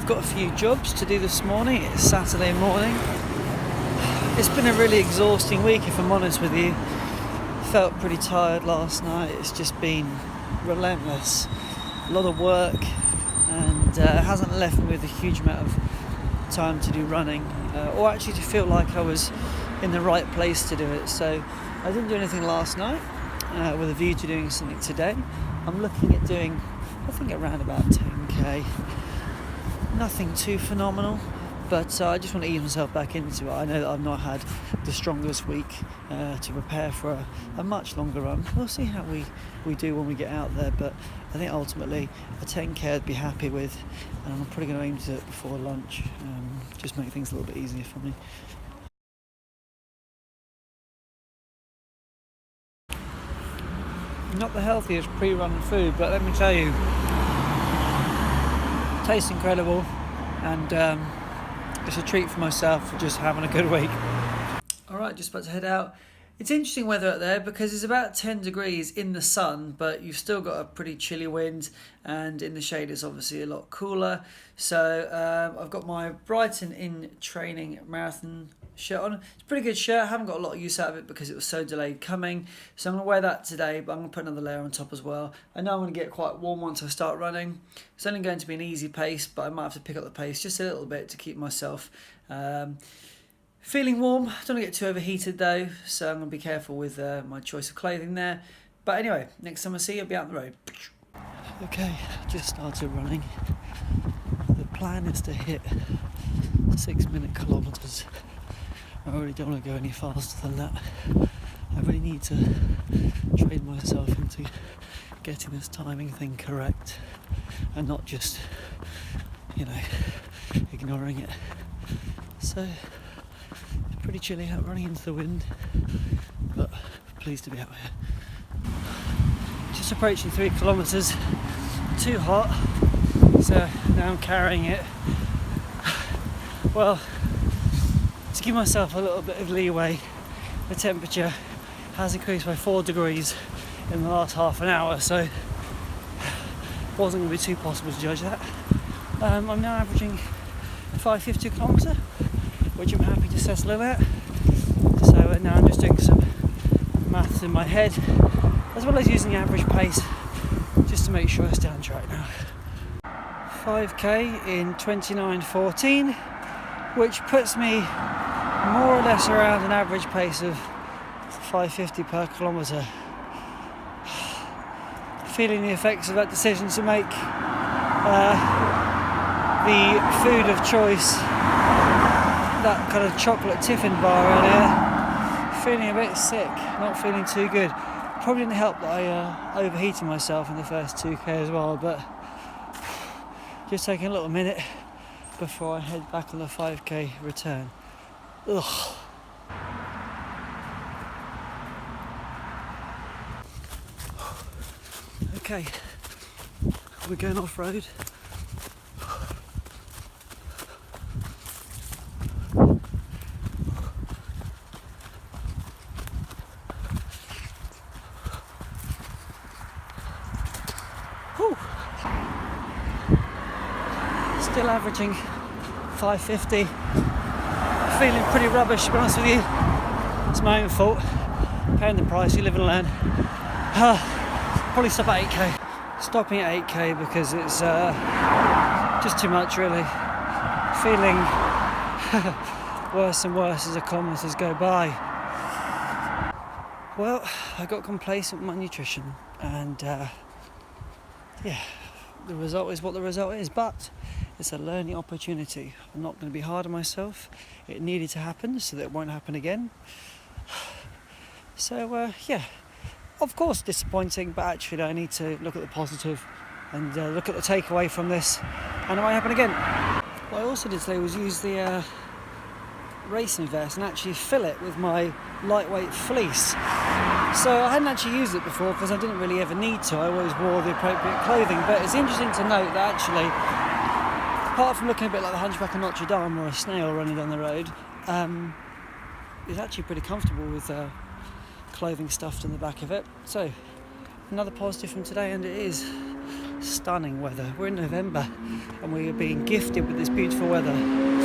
I've got a few jobs to do this morning. It's Saturday morning. It's been a really exhausting week, if I'm honest with you. Felt pretty tired last night. It's just been relentless. A lot of work, and it hasn't left me with a huge amount of time to do running, or actually to feel like I was in the right place to do it. So I didn't do anything last night with a view to doing something today. I'm looking at doing, I think, around about 10k. Nothing too phenomenal, but I just want to ease myself back into it. I know that I've not had the strongest week to prepare for a much longer run. We'll see how we do when we get out there, but I think ultimately a 10k I'd be happy with, and I'm probably going to aim to do it before lunch, just make things a little bit easier for me. Not the healthiest pre-run food, but let me tell you, tastes incredible, and it's a treat for myself for just having a good week. Alright, just about to head out. It's interesting weather out there because it's about 10 degrees in the sun, but you've still got a pretty chilly wind, and in the shade it's obviously a lot cooler. So I've got my Brighton Marathon shirt on. It's a pretty good shirt. I haven't got a lot of use out of it because it was so delayed coming. So I'm going to wear that today, but I'm going to put another layer on top as well. I know I'm going to get quite warm once I start running. It's only going to be an easy pace, but I might have to pick up the pace just a little bit to keep myself feeling warm. Don't want to get too overheated though, so I'm going to be careful with my choice of clothing there. But anyway, next time I see you, I'll be out on the road. Okay, just started running. The plan is to hit 6-minute kilometres. I really don't want to go any faster than that. I really need to train myself into getting this timing thing correct and not just, ignoring it. So, it's pretty chilly out running into the wind, but pleased to be out here. Just approaching 3 kilometres, too hot, so now I'm carrying it. Well, to give myself a little bit of leeway, the temperature has increased by 4 degrees in the last half an hour, so it wasn't going to be too possible to judge that. I'm now averaging 550 a kilometre, which I'm happy to settle in at. So now I'm just doing some maths in my head, as well as using the average pace, just to make sure I stay on track now. 5k in 29:14, which puts me more or less around an average pace of 550 per kilometre. Feeling the effects of that decision to make the food of choice that kind of chocolate tiffin bar earlier. Feeling a bit sick, not feeling too good. Probably didn't help that I overheated myself in the first 2k as well, but just taking a little minute before I head back on the 5k return. Ugh. Okay, we're going off-road. Whew. Still averaging 550. Feeling pretty rubbish, to be honest with you. It's my own fault. Paying the price, you live and learn. Probably stop at 8k. Stopping at 8k because it's just too much, really. Feeling worse and worse as the kilometres go by. Well, I got complacent with my nutrition, and the result is what the result is, but it's a learning opportunity. I'm not going to be hard on myself. It needed to happen so that it won't happen again. So, of course disappointing, but actually I need to look at the positive and look at the takeaway from this, and it won't happen again. What I also did today was use the racing vest and actually fill it with my lightweight fleece. So I hadn't actually used it before because I didn't really ever need to. I always wore the appropriate clothing, but it's interesting to note that actually, apart from looking a bit like the Hunchback of Notre Dame or a snail running down the road, it's actually pretty comfortable with clothing stuffed in the back of it. So another positive from today, and it is stunning weather. We're in November and we are being gifted with this beautiful weather.